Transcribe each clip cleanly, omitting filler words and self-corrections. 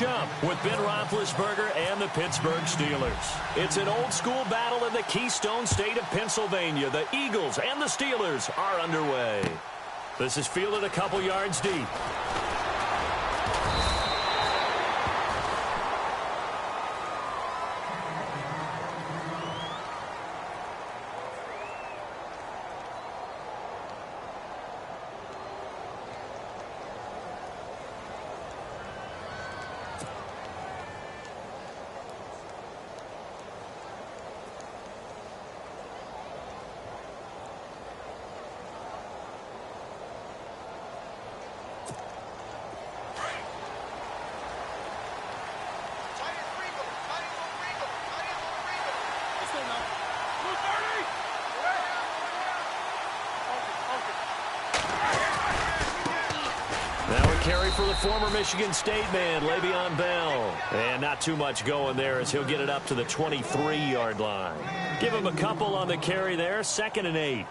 matchup with Ben Roethlisberger and the Pittsburgh Steelers. It's an old-school battle in the Keystone State of Pennsylvania. The Eagles and the Steelers are underway. This is fielded a couple yards deep. Carry for the former Michigan State man, Le'Veon Bell. And not too much going there as he'll get it up to the 23-yard line. Give him a couple on the carry there, 2nd and 8.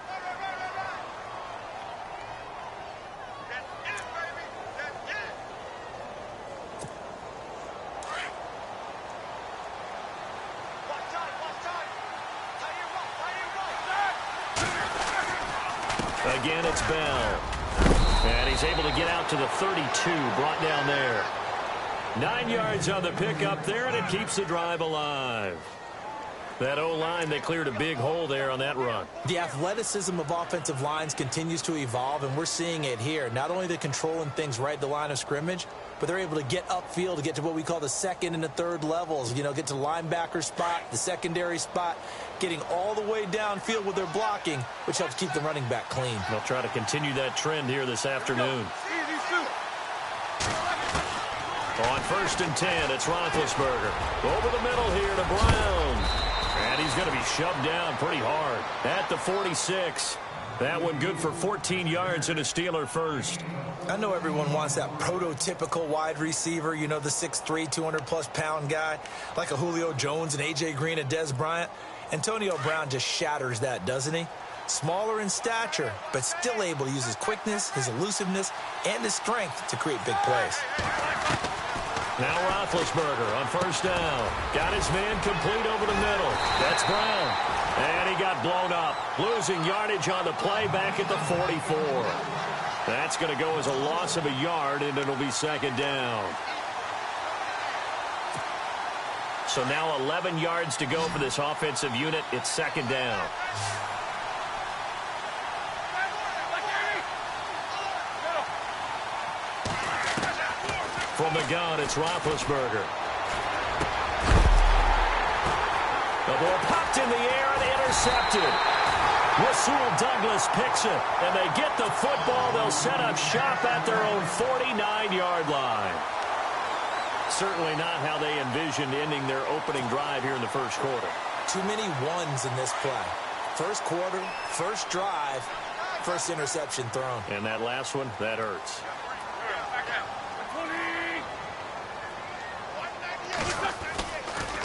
Again, it's Bell. And he's able to get out to the 32, brought down there. 9 yards on the pickup there, and it keeps the drive alive. That O-line, they cleared a big hole there on that run. The athleticism of offensive lines continues to evolve, and we're seeing it here. Not only the controlling things right at the line of scrimmage, but they're able to get upfield to get to what we call the second and the third levels. You know, get to the linebacker spot, the secondary spot, getting all the way downfield with their blocking, which helps keep the running back clean. They'll try to continue that trend here this afternoon. On 1st and 10, it's Roethlisberger. Over the middle here to Brown. And he's going to be shoved down pretty hard at the 46. That one good for 14 yards and a Steeler first. I know everyone wants that prototypical wide receiver, you know, the 6'3", 200-plus pound guy, like a Julio Jones and A.J. Green and Des Bryant. Antonio Brown just shatters that, doesn't he? Smaller in stature, but still able to use his quickness, his elusiveness, and his strength to create big plays. Now Roethlisberger on 1st down. Got his man complete over the middle. That's Brown. And he got blown up. Losing yardage on the play back at the 44. That's going to go as a loss of a yard, and it'll be 2nd down. So now 11 yards to go for this offensive unit. It's 2nd down. From the gun, it's Roethlisberger. The ball popped in the air and intercepted. Rasul Douglas picks it, and they get the football. They'll set up shop at their own 49-yard line. Certainly not how they envisioned ending their opening drive here in the first quarter. Too many ones in this play. First quarter, first drive, first interception thrown. And that last one, that hurts.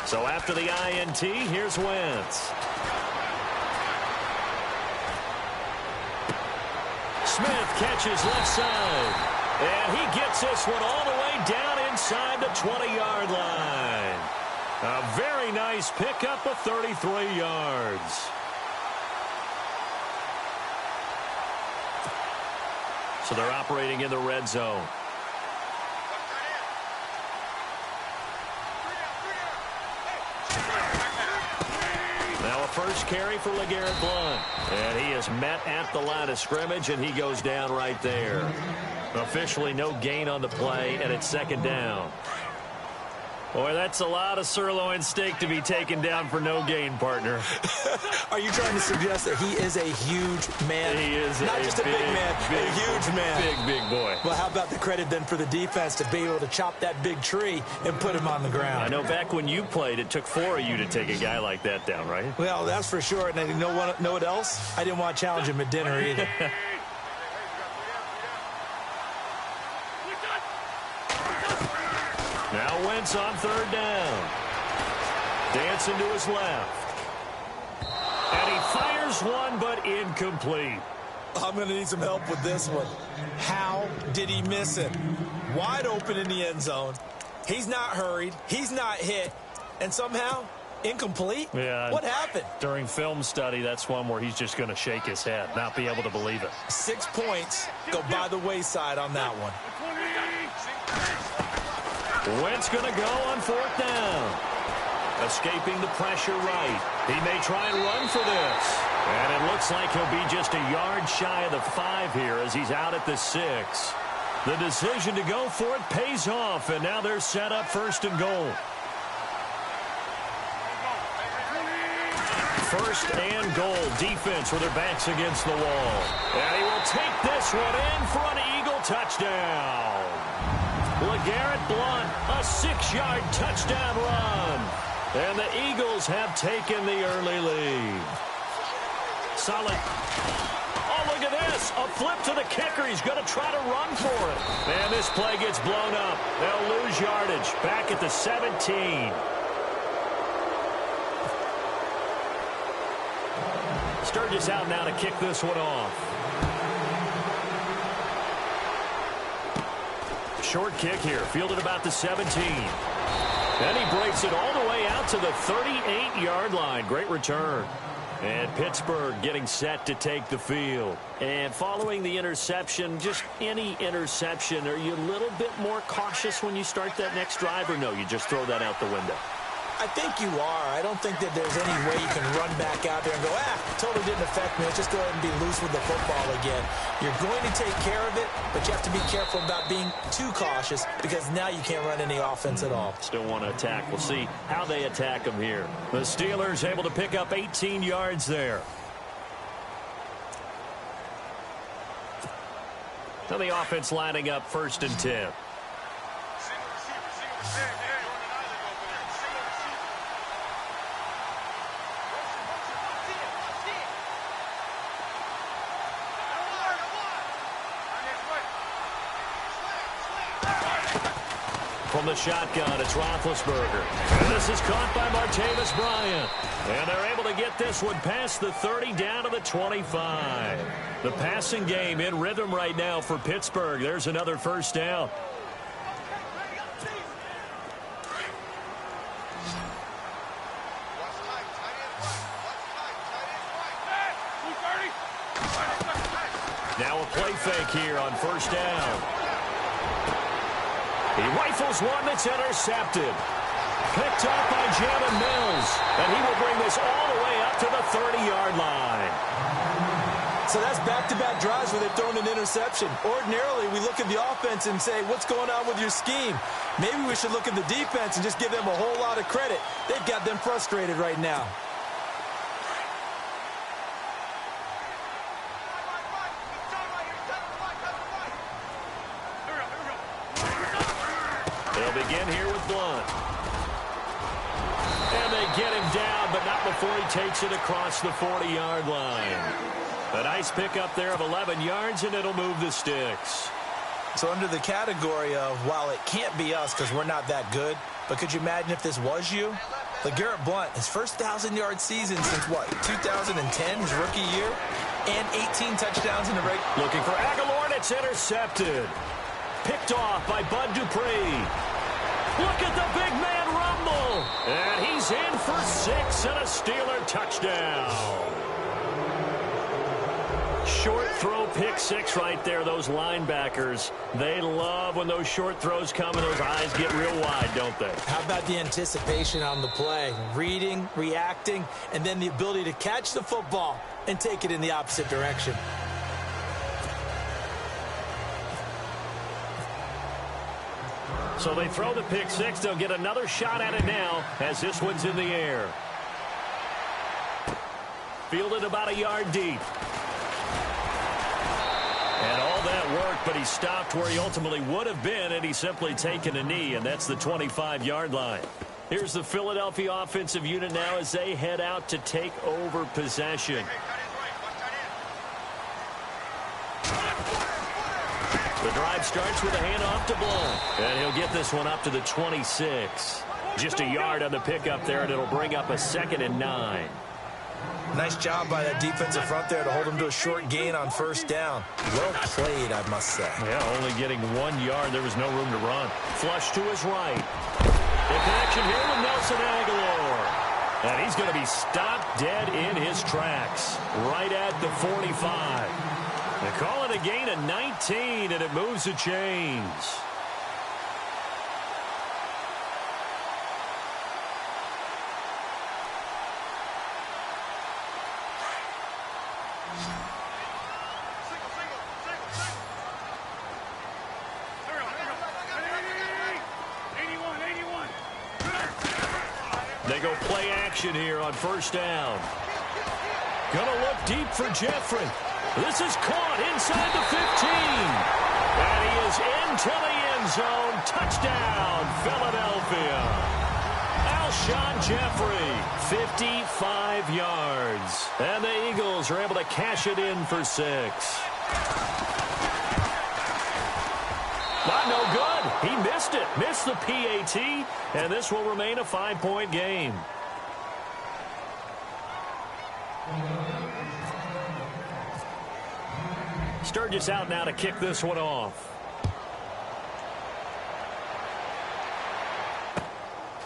So after the INT, here's Wentz. Smith catches left side. And he gets this one all the way down inside the 20-yard line. A very nice pickup of 33 yards. So they're operating in the red zone. Now a first carry for LeGarrette Blount. And he is met at the line of scrimmage, and he goes down right there. Officially no gain on the play, and it's 2nd down. Boy, that's a lot of sirloin steak to be taken down for no gain, partner. Are you trying to suggest that he is a huge man? He is not just a big man, a huge man. Big boy. Well, how about the credit then for the defense to be able to chop that big tree and put him on the ground? I know back when you played, it took 4 of you to take a guy like that down, right? Well, that's for sure. And you know what else? I didn't want to challenge him at dinner either. Now Wentz on 3rd down. Dancing to his left. And he fires one, but incomplete. I'm going to need some help with this one. How did he miss it? Wide open in the end zone. He's not hurried. He's not hit. And somehow, incomplete? Yeah. What happened? During film study, that's one where he's just going to shake his head, not be able to believe it. 6 points go by the wayside on that one. Wentz going to go on 4th down. Escaping the pressure right. He may try and run for this. And it looks like he'll be just a yard shy of the 5 here as he's out at the 6. The decision to go for it pays off, and now they're set up 1st and goal. 1st and goal. Defense with their backs against the wall. And he will take this one in for an Eagle touchdown. LeGarrette Blount, a 6-yard touchdown run. And the Eagles have taken the early lead. Solid. Oh, look at this. A flip to the kicker. He's going to try to run for it. And this play gets blown up. They'll lose yardage. Back at the 17. Sturgis out now to kick this one off. Short kick here, fielded about the 17. And he breaks it all the way out to the 38-yard line. Great return. And Pittsburgh getting set to take the field. And following the interception, just any interception, are you a little bit more cautious when you start that next drive, or no, you just throw that out the window? I think you are. I don't think that there's any way you can run back out there and go, totally didn't affect me. Let's just go ahead and be loose with the football again. You're going to take care of it, but you have to be careful about being too cautious because now you can't run any offense at all. Still want to attack. We'll see how they attack them here. The Steelers able to pick up 18 yards there. Now the offense lining up 1st and 10. From the shotgun, it's Roethlisberger. And this is caught by Martavis Bryant. And they're able to get this one past the 30 down to the 25. The passing game in rhythm right now for Pittsburgh. There's another 1st down. Now a play fake here on 1st down. He rifles one that's intercepted. Picked up by Jalen Mills. And he will bring this all the way up to the 30-yard line. So that's back-to-back drives where they've thrown an interception. Ordinarily, we look at the offense and say, what's going on with your scheme? Maybe we should look at the defense and just give them a whole lot of credit. They've got them frustrated right now. They'll begin here with Blount. And they get him down, but not before he takes it across the 40-yard line. A nice pickup there of 11 yards, and it'll move the sticks. So under the category of, while it can't be us because we're not that good, but could you imagine if this was you? LeGarrette Blount, his first 1,000-yard season since, what, 2010, his rookie year? And 18 touchdowns in the break. Looking for Aguilar, and it's intercepted. Picked off by Bud Dupree. Look at the big man rumble. And he's in for 6 and a Steeler touchdown. Short throw pick 6 right there. Those linebackers, they love when those short throws come and those eyes get real wide, don't they? How about the anticipation on the play? Reading, reacting, and then the ability to catch the football and take it in the opposite direction. So they throw the pick 6. They'll get another shot at it now as this one's in the air. Fielded about a yard deep. And all that work, but he stopped where he ultimately would have been, and he's simply taken a knee, and that's the 25-yard line. Here's the Philadelphia offensive unit now as they head out to take over possession. The drive starts with a handoff to Blount. And he'll get this one up to the 26. Just a yard on the pickup there, and it'll bring up a 2nd and 9. Nice job by that defensive front there to hold him to a short gain on first down. Well played, I must say. Yeah, only getting 1 yard. There was no room to run. Flush to his right. In connection here with Nelson Aguilar. And he's going to be stopped dead in his tracks. Right at the 45. They call it a gain of 19, and it moves the chains. They go play action here on first down. Gonna look deep for Jeffrey. This is caught inside the 15. And he is into the end zone. Touchdown, Philadelphia. Alshon Jeffrey, 55 yards. And the Eagles are able to cash it in for 6. Not no good. He missed it. Missed the PAT. And this will remain a 5-point game. Sturgis out now to kick this one off.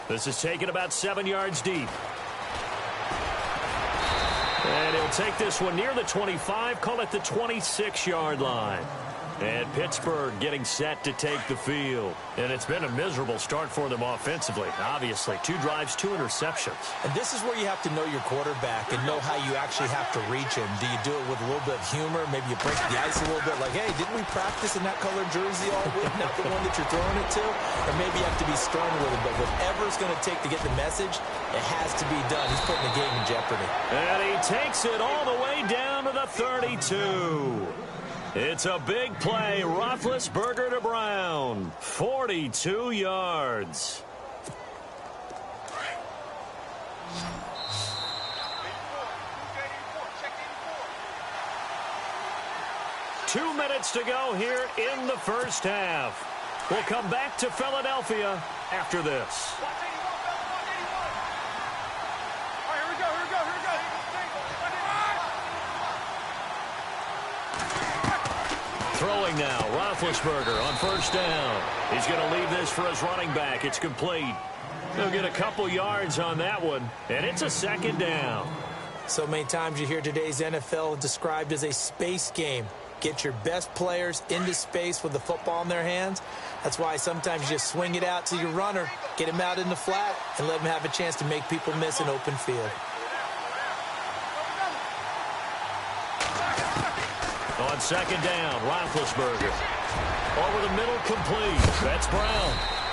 This is taken about 7 yards deep. And he'll take this one near the 25, call it the 26-yard line. And Pittsburgh getting set to take the field. And it's been a miserable start for them offensively. Obviously, 2 drives, 2 interceptions. And this is where you have to know your quarterback and know how you actually have to reach him. Do you do it with a little bit of humor? Maybe you break the ice a little bit like, hey, didn't we practice in that colored jersey all week? Not the one that you're throwing it to? Or maybe you have to be stern with him. But whatever it's going to take to get the message, it has to be done. He's putting the game in jeopardy. And he takes it all the way down to the 32. It's a big play. Roethlisberger to Brown. 42 yards. Two minutes to go here in the first half. We'll come back to Philadelphia after this. Throwing now, Roethlisberger on first down. He's going to leave this for his running back. It's complete. He'll get a couple yards on that one, and it's a second down. So many times you hear today's NFL described as a space game. Get your best players into space with the football in their hands. That's why sometimes you just swing it out to your runner, get him out in the flat, and let him have a chance to make people miss an open field. On second down, Roethlisberger. Over the middle, complete. That's Brown.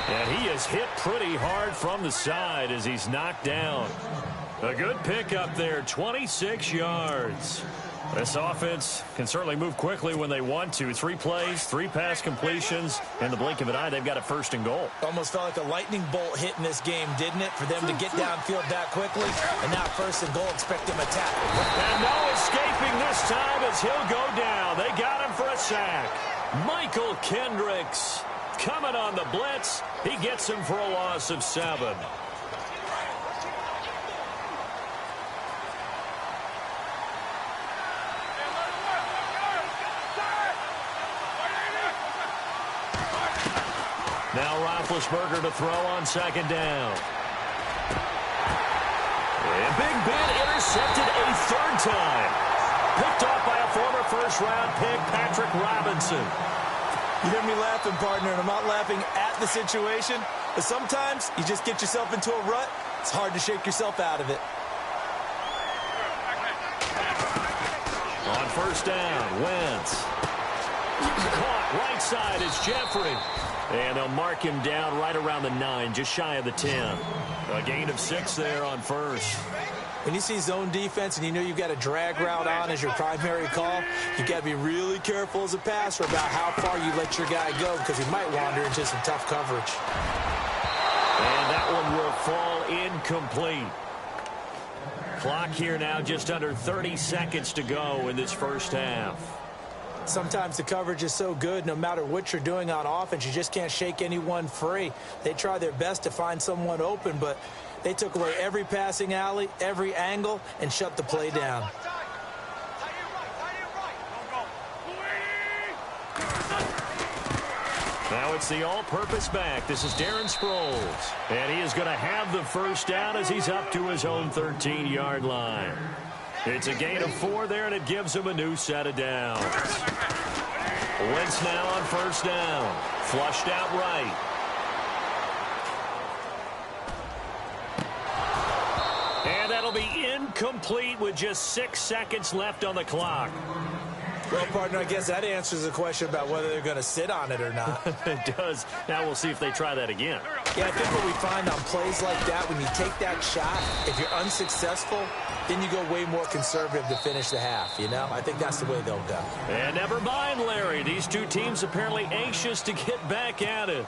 And he is hit pretty hard from the side as he's knocked down. A good pickup there, 26 yards. This offense can certainly move quickly when they want to. 3 plays, 3 pass completions. In the blink of an eye, they've got a first and goal. Almost felt like a lightning bolt hit in this game, didn't it? For them to get downfield that quickly. And now first and goal, expect them to tackle. And no escaping this time as he'll go down. They got him for a sack. Michael Kendricks coming on the blitz. He gets him for a loss of 7. Now Roethlisberger to throw on second down. And Big Ben intercepted a third time. Picked off by a former first-round pick, Patrick Robinson. You hear me laughing, partner, and I'm not laughing at the situation, but sometimes you just get yourself into a rut. It's hard to shake yourself out of it. On first down, Wentz. Caught right side is Jeffrey. And they'll mark him down right around the 9, just shy of the 10. A gain of 6 there on first. When you see zone defense and you know you've got a drag route on as your primary call, you got to be really careful as a passer about how far you let your guy go because he might wander into some tough coverage. And that one will fall incomplete. Clock here now just under 30 seconds to go in this first half. Sometimes the coverage is so good, no matter what you're doing on offense, you just can't shake anyone free. They try their best to find someone open, but they took away every passing alley, every angle, and shut the play down. Now it's the all-purpose back. This is Darren Sproles. And he is going to have the first down as he's up to his own 13-yard line. It's a gain of 4 there, and it gives him a new set of downs. Wentz now on first down. Flushed out right. And that'll be incomplete with just 6 seconds left on the clock. Well, partner, I guess that answers the question about whether they're going to sit on it or not. It does. Now we'll see if they try that again. Yeah, I think what we find on plays like that, when you take that shot, if you're unsuccessful, then you go way more conservative to finish the half, you know? I think that's the way they'll go. And never mind, Larry. These two teams apparently anxious to get back at it.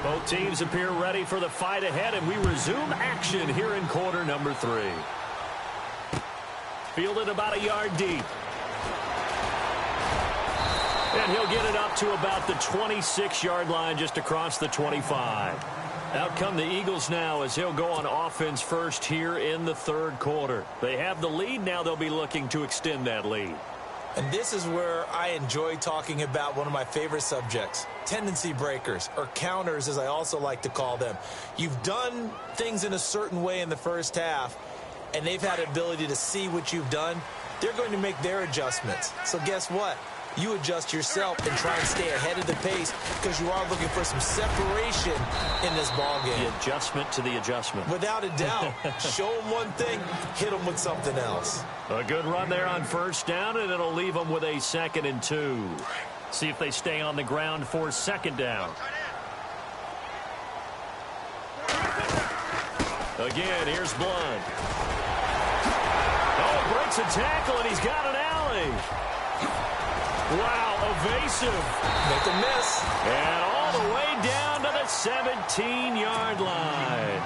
Both teams appear ready for the fight ahead, and we resume action here in quarter number 3. Fielded about a yard deep. And he'll get it up to about the 26-yard line, just across the 25. Out come the Eagles now as he'll go on offense first here in the third quarter. They have the lead. Now they'll be looking to extend that lead. And this is where I enjoy talking about one of my favorite subjects, tendency breakers, or counters as I also like to call them. You've done things in a certain way in the first half, and they've had the ability to see what you've done. They're going to make their adjustments. So guess what? You adjust yourself and try and stay ahead of the pace because you are looking for some separation in this ball game. The adjustment to the adjustment. Without a doubt. Show them one thing, hit them with something else. A good run there on first down, and it'll leave them with a 2nd and 2. See if they stay on the ground for 2nd down. Again, here's Blunt. Oh, breaks a tackle, and he's got an alley. Wow, evasive. Make a miss. And all the way down to the 17-yard line.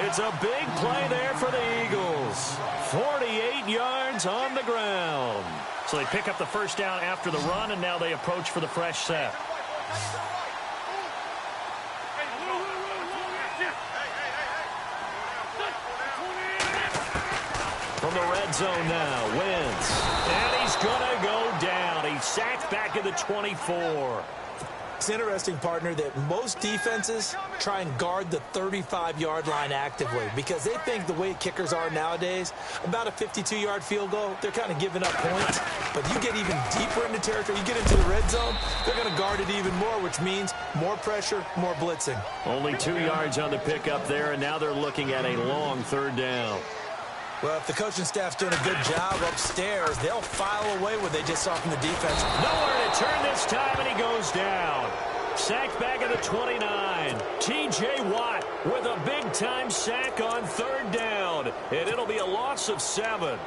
It's a big play there for the Eagles. 48 yards on the ground. So they pick up the first down after the run, and now they approach for the fresh set. From the red zone now, Wentz. And he's going to go down. He's sacked back at the 24. It's interesting, partner, that most defenses try and guard the 35-yard line actively because they think the way kickers are nowadays, about a 52-yard field goal, they're kind of giving up points. But you get even deeper into territory, you get into the red zone, they're going to guard it even more, which means more pressure, more blitzing. Only 2 yards on the pickup there, and now they're looking at a long 3rd down. Well, if the coaching staff's doing a good job upstairs, they'll file away what they just saw from the defense. Nowhere to turn this time, and he goes down. Sacked back at the 29. T.J. Watt with a big-time sack on 3rd down, and it'll be a loss of 7.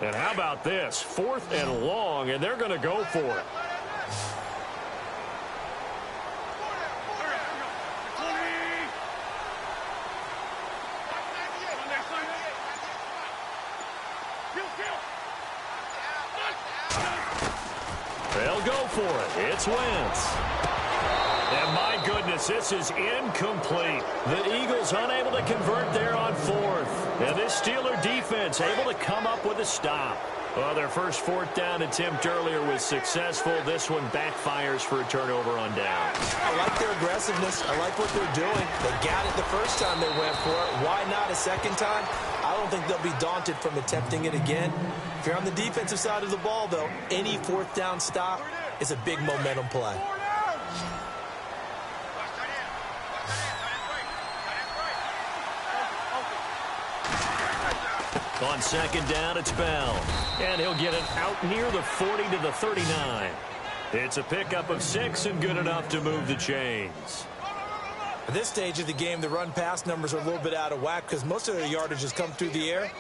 And how about this? 4th and long, and they're going to go for it. They'll go for it. It's Wentz. And my goodness, this is incomplete. The Eagles unable to convert there on 4th. And this Steeler defense able to come up with a stop. Well, their first 4th down attempt earlier was successful. This one backfires for a turnover on down. I like their aggressiveness. I like what they're doing. They got it the first time they went for it. Why not a second time? I don't think they'll be daunted from attempting it again. If you're on the defensive side of the ball, though, any 4th down stop is a big momentum play. On 2nd down, it's Bell. And he'll get it out near the 40 to the 39. It's a pickup of 6 and good enough to move the chains. At this stage of the game, the run-pass numbers are a little bit out of whack because most of their yardage has come through the air.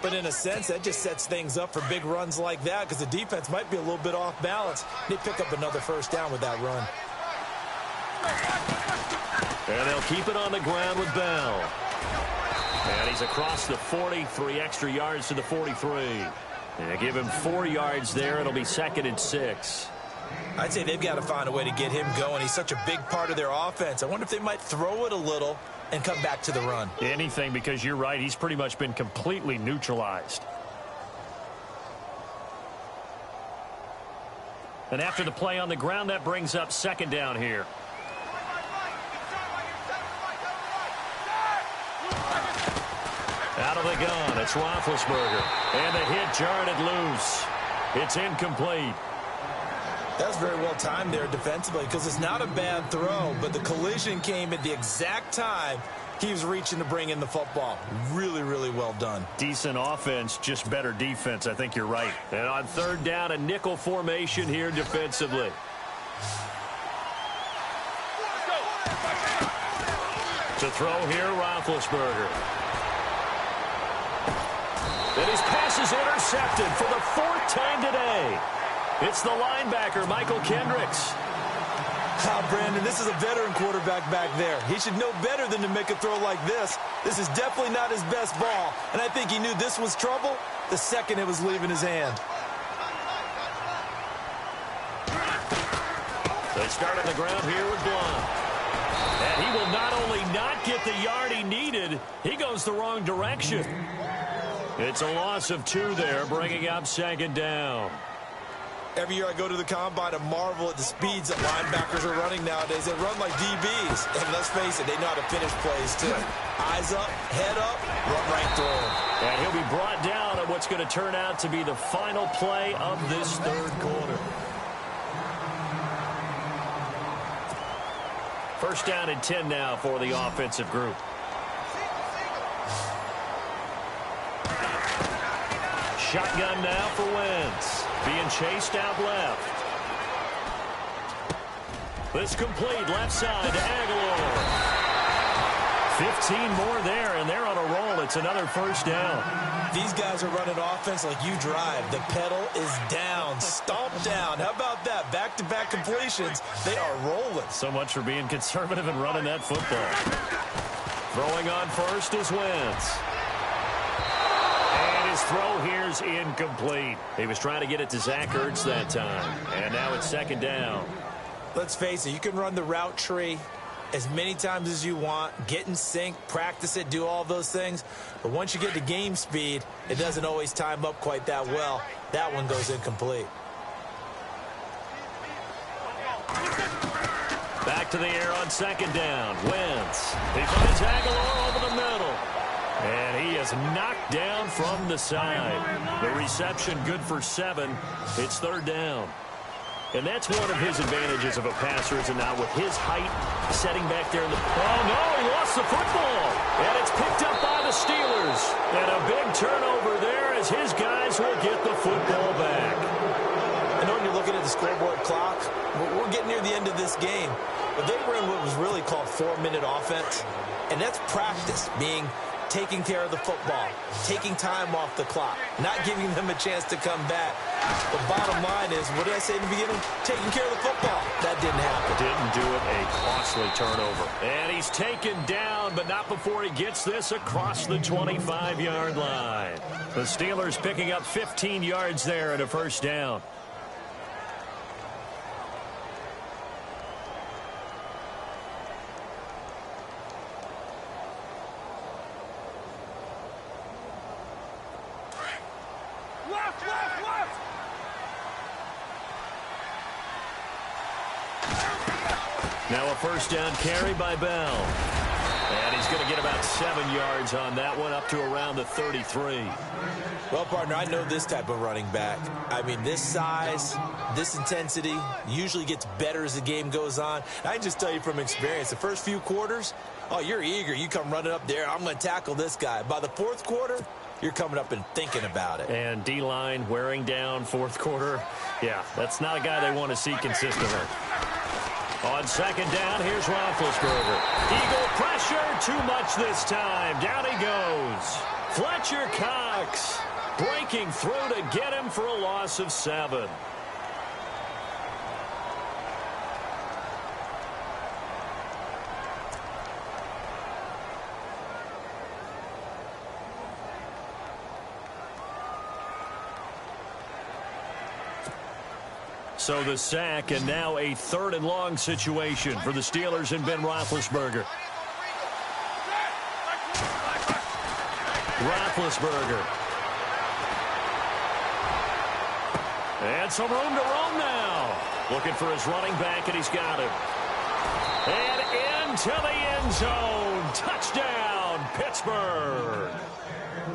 But in a sense, that just sets things up for big runs like that because the defense might be a little bit off balance. They pick up another first down with that run. And they'll keep it on the ground with Bell. And he's across the 40, 3 extra yards to the 43. And give him 4 yards there. It'll be 2nd and 6. I'd say they've got to find a way to get him going. He's such a big part of their offense. I wonder if they might throw it a little and come back to the run. Anything, because you're right. He's pretty much been completely neutralized. And after the play on the ground, that brings up 2nd down here. Out of the gun, it's Roethlisberger. And the hit jarred it loose. It's incomplete. That's very well timed there defensively because it's not a bad throw, but the collision came at the exact time he was reaching to bring in the football. Really, really well done. Decent offense, just better defense. I think you're right. And on 3rd down, a nickel formation here defensively. To throw here, Roethlisberger. And his pass is intercepted for the 4th time today. It's the linebacker, Michael Kendricks. Brandon, this is a veteran quarterback back there. He should know better than to make a throw like this. This is definitely not his best ball, and I think he knew this was trouble the second it was leaving his hand. They start on the ground here with Blunt. And he will not only not get the yard he needed, he goes the wrong direction. It's a loss of 2 there, bringing up 2nd down. Every year I go to the combine and marvel at the speeds that linebackers are running nowadays. They run like DBs. And let's face it, they know how to finish plays too. Eyes up, head up, run right through them. And he'll be brought down on what's going to turn out to be the final play of this 3rd quarter. 1st down and 10 now for the offensive group. Shotgun now for Wentz. Being chased out left. This complete left side to Aguilar. 15 more there, and they're on a roll. It's another 1st down. These guys are running offense like you drive. The pedal is down, stomped down. How about that? Back-to-back completions. They are rolling. So much for being conservative and running that football. Throwing on first is Wentz. And his throw here's incomplete. He was trying to get it to Zach Ertz that time. And now it's 2nd down. Let's face it, you can run the route tree as many times as you want, get in sync, practice it, do all those things. But once you get to game speed, it doesn't always time up quite that well. That one goes incomplete. Back to the air on 2nd down. Wentz. He finds Aguilar over the middle. And he is knocked down from the side. The reception good for 7. It's 3rd down. And that's one of his advantages of a passer, is now with his height setting back there in the... Oh, no, he lost the football. And it's picked up by the Steelers. And a big turnover there as his guys will get the football back. I know when you're looking at the scoreboard clock, we're getting near the end of this game. But they were in what was really called 4-minute offense. And that's practice, being taking care of the football, taking time off the clock, not giving them a chance to come back. The bottom line is, what did I say in the beginning? Taking care of the football. That didn't happen. Didn't do it. A costly turnover. And he's taken down, but not before he gets this across the 25-yard line. The Steelers picking up 15 yards there at a 1st down. Now a 1st down carry by Bell. And he's going to get about 7 yards on that one, up to around the 33. Well, partner, I know this type of running back. I mean, this size, this intensity usually gets better as the game goes on. I can just tell you from experience, the first few quarters, oh, you're eager. You come running up there, I'm going to tackle this guy. By the 4th quarter, you're coming up and thinking about it. And D-line wearing down 4th quarter. Yeah, that's not a guy they want to see consistently. On 2nd down, here's Roethlisberger. Eagle pressure, too much this time. Down he goes. Fletcher Cox breaking through to get him for a loss of 7. So the sack, and now a 3rd and long situation for the Steelers and Ben Roethlisberger. Roethlisberger. And some room to roam now. Looking for his running back, and he's got him. And into the end zone. Touchdown, Pittsburgh.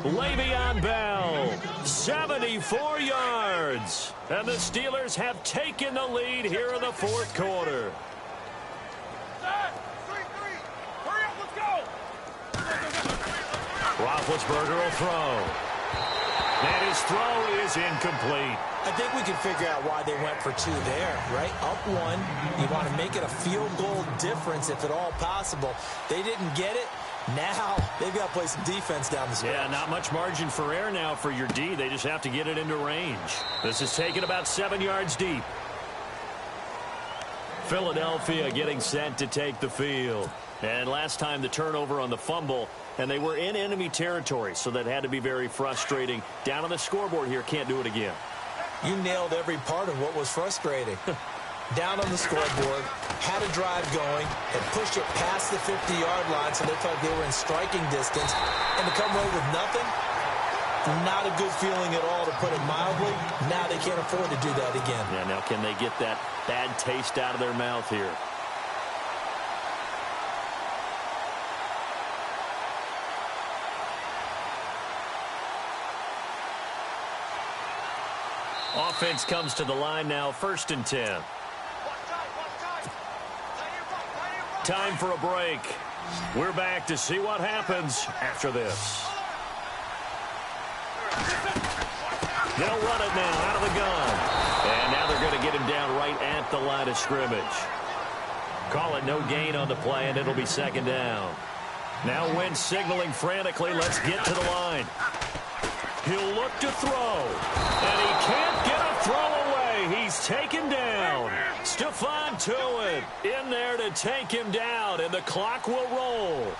Le'Veon Bell, 74 yards. And the Steelers have taken the lead here in the 4th quarter. Roethlisberger will throw. And his throw is incomplete. I think we can figure out why they went for 2 there, right? Up 1. You want to make it a field goal difference if at all possible. They didn't get it. Now they've got to play some defense down the stretch. Yeah, not much margin for error now for your D. They just have to get it into range. This is taken about 7 yards deep. Philadelphia getting set to take the field. And last time the turnover on the fumble, and they were in enemy territory, so that had to be very frustrating. Down on the scoreboard here, can't do it again. You nailed every part of what was frustrating. Down on the scoreboard, had a drive going, and pushed it past the 50-yard line so they thought they were in striking distance, and to come away with nothing, not a good feeling at all, to put it mildly. Now they can't afford to do that again. Yeah, now can they get that bad taste out of their mouth here? Offense comes to the line now, 1st and 10. Time for a break. We're back to see what happens after this. They'll run it now out of the gun. And now they're going to get him down right at the line of scrimmage. Call it no gain on the play, and it'll be 2nd down. Now Wentz signaling frantically, let's get to the line. He'll look to throw, and he can't get a throw away. He's taken down. Stephon Tuitt in there to take him down, and the clock will roll.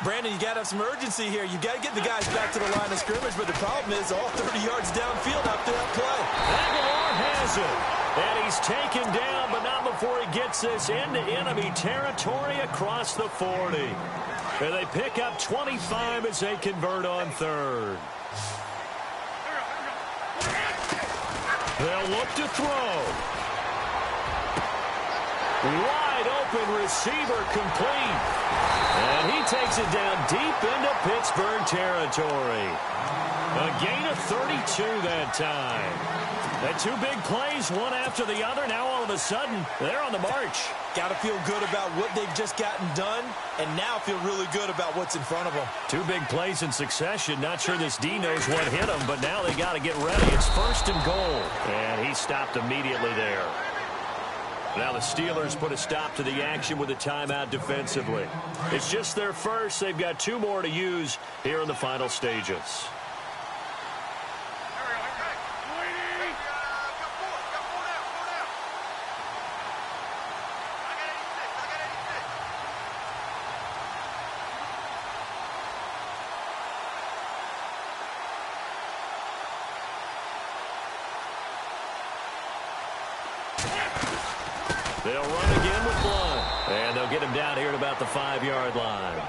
Brandon, you got to have some urgency here. You got to get the guys back to the line of scrimmage, but the problem is all 30 yards downfield after that play. Aguilar has it, and he's taken down, but not before he gets this into enemy territory across the 40. And they pick up 25 as they convert on 3rd. They'll look to throw. Wide open receiver complete. And he takes it down deep into Pittsburgh territory. A gain of 32 that time. And 2 big plays, one after the other. Now all of a sudden, they're on the march. Got to feel good about what they've just gotten done, and now feel really good about what's in front of them. 2 big plays in succession. Not sure this D knows what hit him, but now they got to get ready. It's 1st and goal. And he stopped immediately there. Now the Steelers put a stop to the action with a timeout defensively. It's just their first. They've got 2 more to use here in the final stages. They'll run again with Blunt. And they'll get him down here at about the 5-yard line.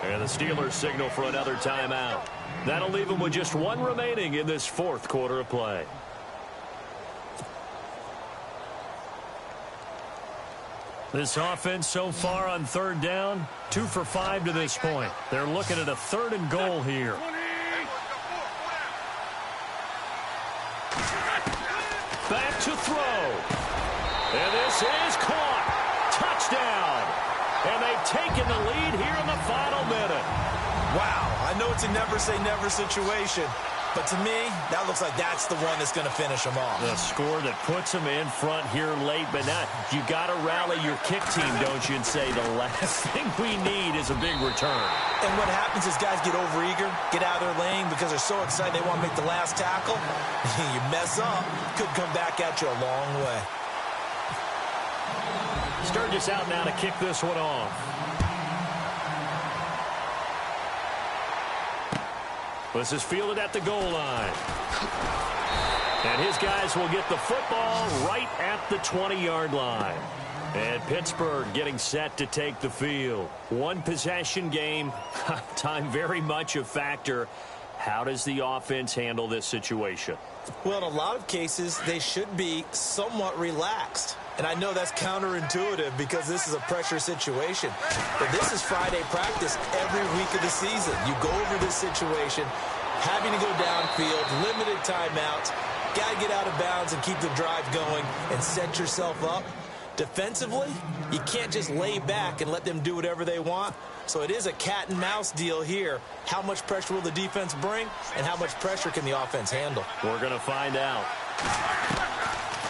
And the Steelers signal for another timeout. That'll leave them with just 1 remaining in this 4th quarter of play. This offense so far on 3rd down, 2 for 5 to this point. They're looking at a 3rd and goal here. Back to throw. And this is caught. Touchdown. And they've taken the lead here in the final minute. Wow, I know it's a never-say-never situation, but to me, that looks like that's the one that's going to finish them off. The score that puts them in front here late, but not. You got to rally your kick team, don't you, and say the last thing we need is a big return. And what happens is guys get overeager, get out of their lane because they're so excited they want to make the last tackle. You mess up, could come back at you a long way. Sturgis out now to kick this one off. This is fielded at the goal line. And his guys will get the football right at the 20-yard line. And Pittsburgh getting set to take the field. One possession game, time very much a factor. How does the offense handle this situation? Well, in a lot of cases, they should be somewhat relaxed. And I know that's counterintuitive because this is a pressure situation. But this is Friday practice every week of the season. You go over this situation, having to go downfield, limited timeouts, got to get out of bounds and keep the drive going and set yourself up. Defensively, you can't just lay back and let them do whatever they want. So it is a cat and mouse deal here. How much pressure will the defense bring, and how much pressure can the offense handle? We're going to find out.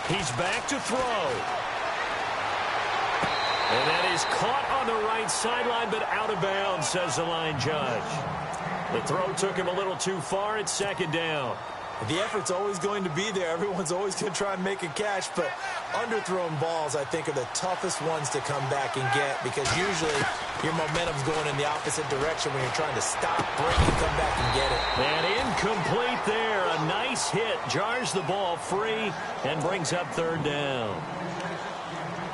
He's back to throw. And that is caught on the right sideline, but out of bounds, says the line judge. The throw took him a little too far. It's second down. The effort's always going to be there. Everyone's always going to try and make a catch, but underthrown balls, I think, are the toughest ones to come back and get because usually your momentum's going in the opposite direction when you're trying to stop, break, and come back and get it. And incomplete there. A nice hit. Jars the ball free and brings up third down.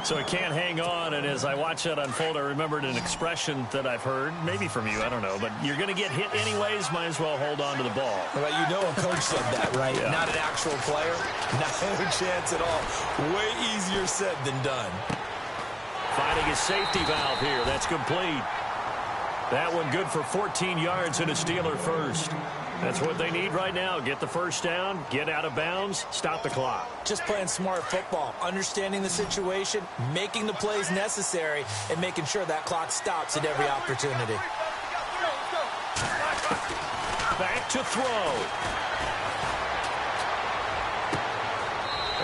So it can't hang on, and as I watch that unfold, I remembered an expression that I've heard, maybe from you, I don't know, but you're going to get hit anyways, might as well hold on to the ball. Well, you know a coach said that, right? Yeah. Not an actual player. No chance at all. Way easier said than done. Finding a safety valve here. That's complete. That one good for 14 yards and a Steeler first. That's what they need right now. Get the first down, get out of bounds, stop the clock. Just playing smart football, understanding the situation, making the plays necessary, and making sure that clock stops at every opportunity. Back to throw.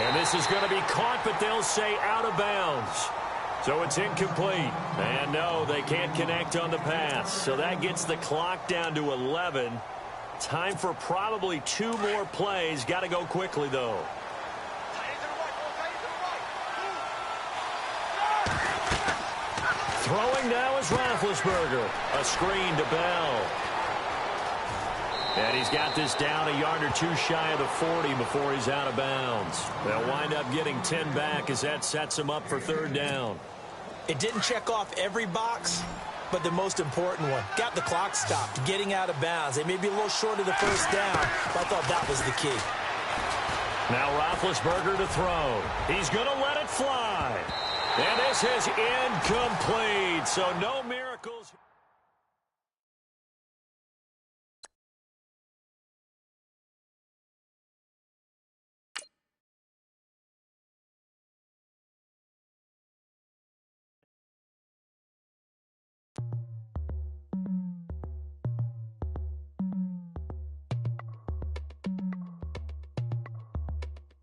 And this is going to be caught, but they'll say out of bounds. So it's incomplete. And no, they can't connect on the pass. So that gets the clock down to 11. Time for probably 2 more plays. Got to go quickly, though. Throwing now is Roethlisberger. A screen to Bell. And he's got this down a yard or 2 shy of the 40 before he's out of bounds. They'll wind up getting 10 back as that sets him up for third down. It didn't check off every box, but the most important one, got the clock stopped, getting out of bounds. They may be a little short of the first down, but I thought that was the key. Now Roethlisberger to throw. He's going to let it fly. And this is incomplete, so no miracles.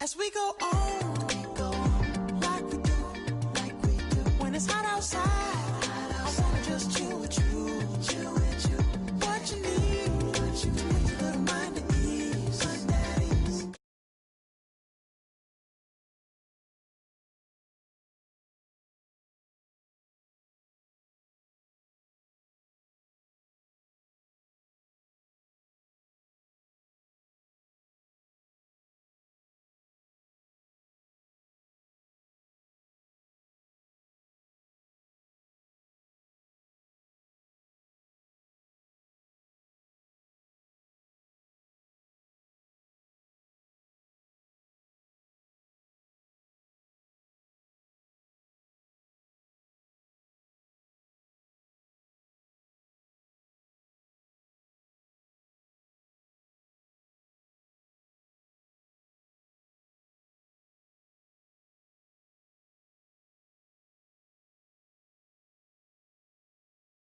As we go on, like we do, when it's hot outside, I wanna just chill with you.